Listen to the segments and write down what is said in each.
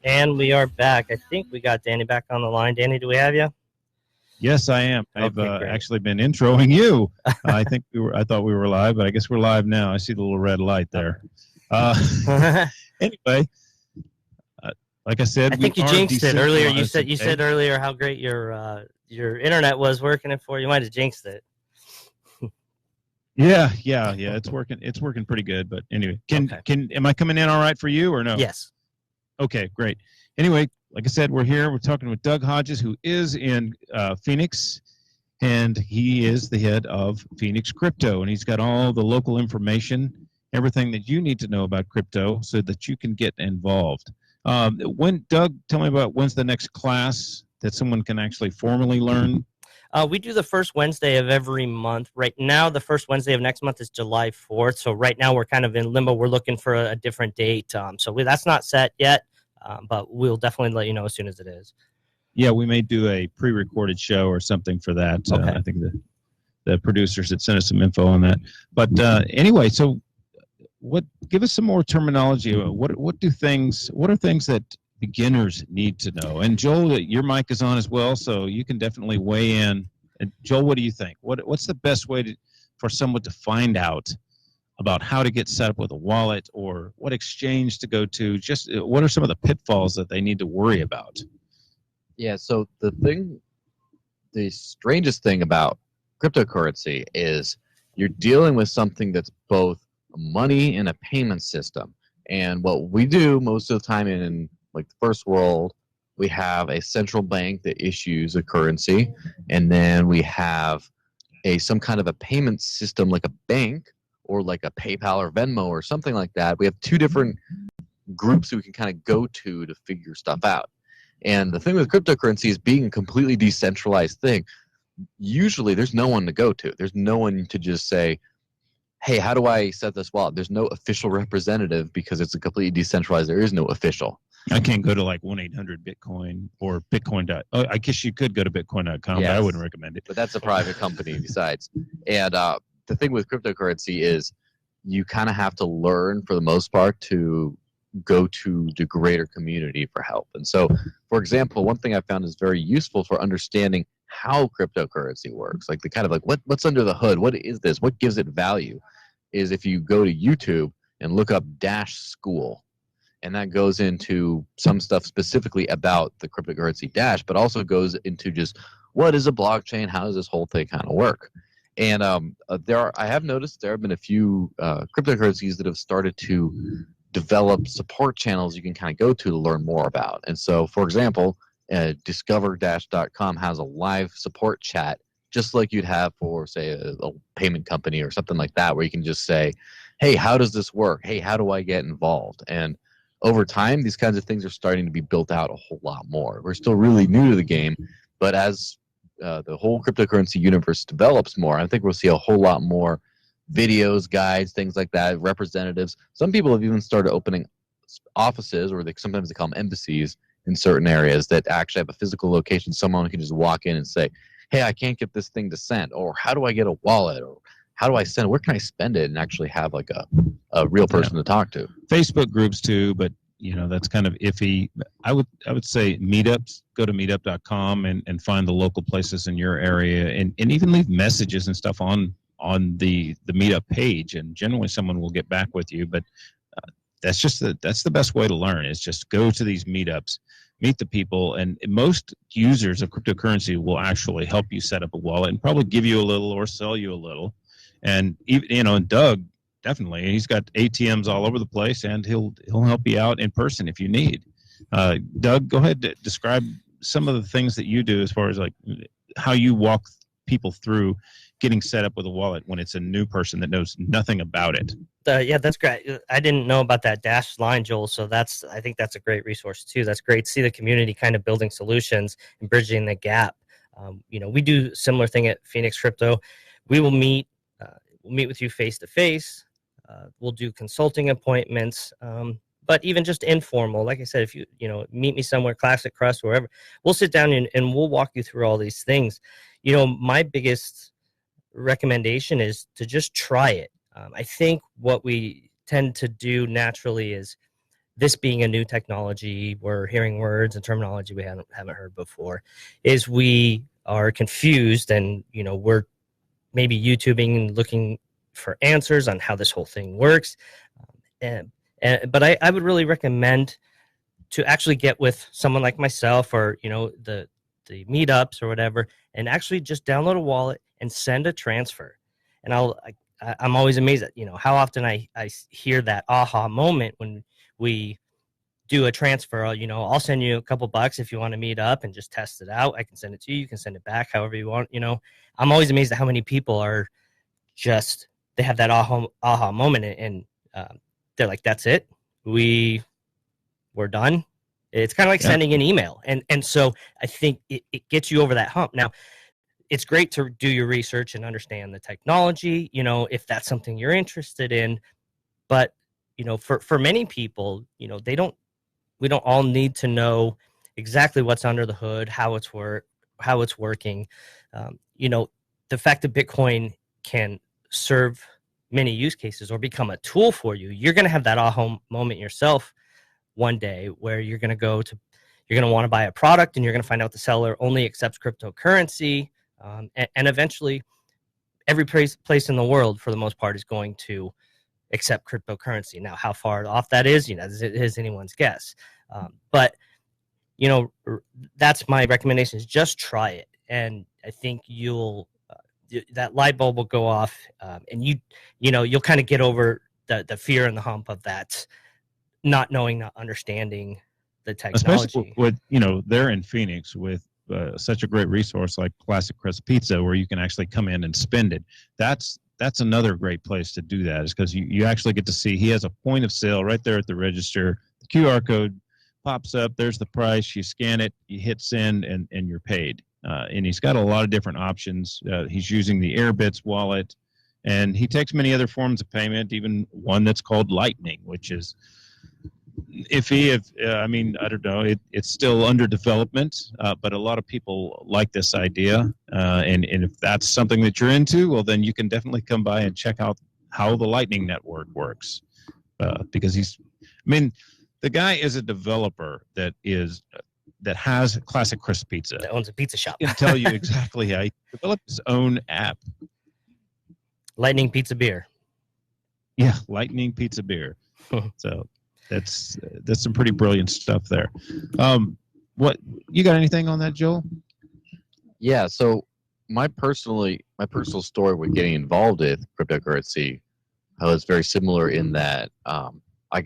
And we are back. I think we got Danny back on the line. Danny, do we have you? Yes, I am. I've Okay, actually been introing you. I think I thought we were live, but I guess we're live now. I see the little red light there. Anyway, like I said, I think you jinxed it earlier. You said earlier how great your internet was working it for you. You might have jinxed it. Yeah. It's working. It's working pretty good. But anyway, am I coming in all right for you or no? Yes. Okay, great. Anyway, like I said, we're here. We're talking with Doug Hodges, who is in Phoenix, and he is the head of Phoenix Crypto, and he's got all the local information, everything that you need to know about crypto so that you can get involved. Doug, tell me about when's the next class that someone can actually formally learn? We do the first Wednesday of every month. Right now, the first Wednesday of next month is July 4th. So right now we're kind of in limbo. We're looking for a different date. That's not set yet, but we'll definitely let you know as soon as it is. Yeah, we may do a pre-recorded show or something for that. Okay. I think the producers had sent us some info on that. But anyway, so give us some more terminology. What are things that beginners need to know? And Joel, your mic is on as well, so you can definitely weigh in. And Joel, what do you think? What's the best way for someone to find out about how to get set up with a wallet or what exchange to go to? Just what are some of the pitfalls that they need to worry about? Yeah, so the strangest thing about cryptocurrency is you're dealing with something that's both money and a payment system. And what we do most of the time in like the first world, we have a central bank that issues a currency, and then we have some kind of a payment system like a bank or like a PayPal or Venmo or something like that. We have two different groups that we can kind of go to figure stuff out. And the thing with cryptocurrency is being a completely decentralized thing. Usually there's no one to go to. There's no one to just say, hey, how do I set this wallet? There's no official representative because it's a completely decentralized. There is no official. I can't go to like 1-800-BITCOIN or Bitcoin. I guess you could go to Bitcoin.com, yes, but I wouldn't recommend it. But that's a private company besides. And the thing with cryptocurrency is you kind of have to learn for the most part to go to the greater community for help. And so, for example, one thing I found is very useful for understanding how cryptocurrency works, like the kind of like what's under the hood, what is this, what gives it value, is if you go to YouTube and look up Dash School, and that goes into some stuff specifically about the cryptocurrency Dash, but also goes into just what is a blockchain, how does this whole thing kind of work. And I have noticed there have been a few cryptocurrencies that have started to develop support channels you can kind of go to learn more about. And so, for example, discover-.com has a live support chat, just like you'd have for, say, a payment company or something like that, where you can just say, hey, how does this work? Hey, how do I get involved? And over time, these kinds of things are starting to be built out a whole lot more. We're still really new to the game, but as the whole cryptocurrency universe develops more, I think we'll see a whole lot more videos, guides, things like that, representatives. Some people have even started opening offices, or sometimes they call them embassies, in certain areas that actually have a physical location. Someone can just walk in and say, hey, I can't get this thing to send, or how do I get a wallet, or how do I send it? Where can I spend it? And actually have like a real person to talk to. Facebook groups too, but that's kind of iffy. I would say meetups. Go to meetup.com and find the local places in your area, and even leave messages and stuff on the meetup page, and generally someone will get back with you. But that's the best way to learn, is just go to these meetups, meet the people, and most users of cryptocurrency will actually help you set up a wallet and probably give you a little or sell you a little. And even, Doug, definitely, he's got ATMs all over the place, and he'll help you out in person if you need. Doug, go ahead, describe some of the things that you do as far as like how you walk people through getting set up with a wallet when it's a new person that knows nothing about it. Yeah, that's great. I didn't know about that Dash line, Joel, so I think that's a great resource too. That's great to see the community kind of building solutions and bridging the gap. We do similar thing at Phoenix Crypto. We will meet with you face to face. We'll do consulting appointments, but even just informal. Like I said, if you meet me somewhere, Classic Crust, wherever, we'll sit down and we'll walk you through all these things. My biggest recommendation is to just try it. I think what we tend to do naturally is this being a new technology, we're hearing words and terminology we haven't heard before, is we are confused, and we're maybe YouTubing and looking for answers on how this whole thing works. But I would really recommend to actually get with someone like myself, or the meetups or whatever, and actually just download a wallet and send a transfer. And I'm always amazed at how often I hear that aha moment when we do a transfer. I'll send you a couple bucks if you want to meet up and just test it out. I can send it to you. You can send it back however you want. I'm always amazed at how many people are just, they have that aha moment, and they're like, that's it. We're done. It's kind of like sending an email. And so I think it gets you over that hump. Now, it's great to do your research and understand the technology, if that's something you're interested in. But, for many people, we don't all need to know exactly what's under the hood, how it's working. The fact that Bitcoin can serve many use cases or become a tool for you, you're going to have that aha moment yourself one day, where you're going to want to buy a product, and you're going to find out the seller only accepts cryptocurrency. And eventually every place in the world, for the most part, is going to accept cryptocurrency. Now, how far off that is, is anyone's guess. But that's my recommendation, is just try it. And I think that light bulb will go off, and you'll kind of get over the fear and the hump of that, not knowing, not understanding the technology. Especially with, they're in Phoenix with such a great resource like Classic Crust Pizza, where you can actually come in and spend it. That's another great place to do that, is because you actually get to see, he has a point of sale right there at the register. The QR code pops up, there's the price, you scan it, you hit send, and you're paid. And he's got a lot of different options. He's using the Airbits wallet, and he takes many other forms of payment, even one that's called Lightning, which is iffy. I don't know. It's still under development, but a lot of people like this idea. And if that's something that you're into, well, then you can definitely come by and check out how the Lightning Network works. Because the guy is a developer that has Classic Crust Pizza. That owns a pizza shop. He can tell you exactly how he developed his own app. Lightning Pizza Beer. Yeah, Lightning Pizza Beer. So that's some pretty brilliant stuff there. What you got anything on that, Joel? Yeah, so my personal story with getting involved with cryptocurrency was very similar in that I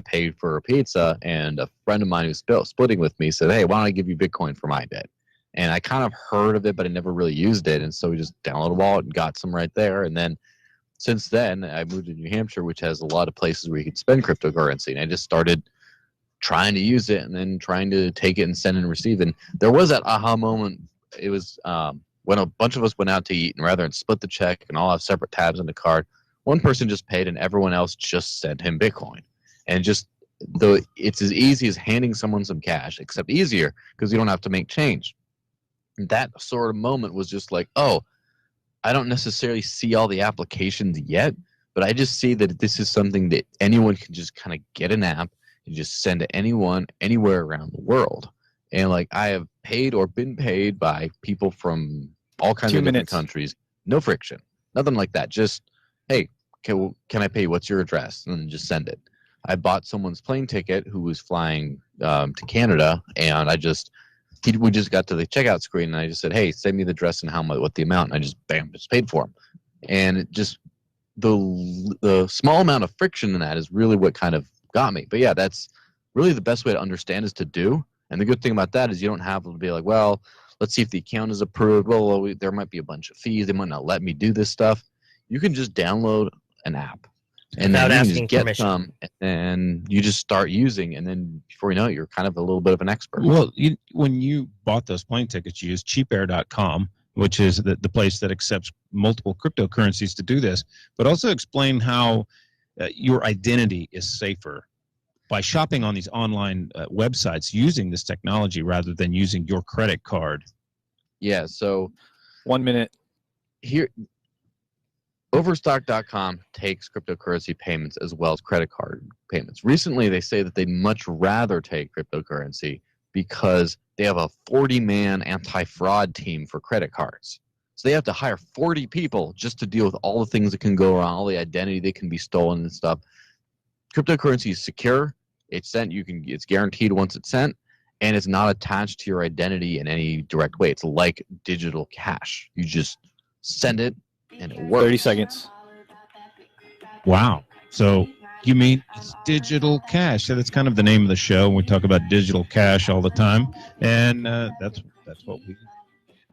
paid for a pizza, and a friend of mine who's splitting with me said, hey, why don't I give you Bitcoin for my bit? And I kind of heard of it, but I never really used it. And so we just downloaded a wallet and got some right there. And then since then, I moved to New Hampshire, which has a lot of places where you can spend cryptocurrency. And I just started trying to use it, and then trying to take it and send and receive. And there was that aha moment. It was when a bunch of us went out to eat, and rather than split the check and all have separate tabs on the card, one person just paid and everyone else just sent him Bitcoin. And just though it's as easy as handing someone some cash, except easier because you don't have to make change. And that sort of moment was just like, oh, I don't necessarily see all the applications yet, but I just see that this is something that anyone can just kind of get an app and just send to anyone, anywhere around the world. And like, I have paid or been paid by people from all kinds of different countries. No friction, nothing like that. Just, hey, can I pay you? What's your address? And then just send it. I bought someone's plane ticket who was flying to Canada, and we just got to the checkout screen, and I just said, hey, send me the address and how much, what the amount, and I just paid for him. And it just, the small amount of friction in that is really what kind of got me. But yeah, that's really the best way to understand is to do. And the good thing about that is you don't have to be like, well, let's see if the account is approved. Well, there might be a bunch of fees. They might not let me do this stuff. You can just download an app, and without then you asking just get permission. some, and you just start using, and then before you know it, you're kind of a little bit of an expert. Well, when you bought those plane tickets, you used cheapair.com, which is the place that accepts multiple cryptocurrencies to do this, but also explain how your identity is safer by shopping on these online websites using this technology rather than using your credit card. Yeah, so 1 minute. here, Overstock.com takes cryptocurrency payments as well as credit card payments. Recently, they say that they'd much rather take cryptocurrency because they have a 40-man anti-fraud team for credit cards. So they have to hire 40 people just to deal with all the things that can go wrong, all the identity that can be stolen and stuff. Cryptocurrency is secure. It's sent. It's guaranteed once it's sent, and it's not attached to your identity in any direct way. It's like digital cash. You just send it, and it works. 30 seconds. Wow. So you mean it's digital cash? So that's kind of the name of the show. We talk about digital cash all the time, and that's what we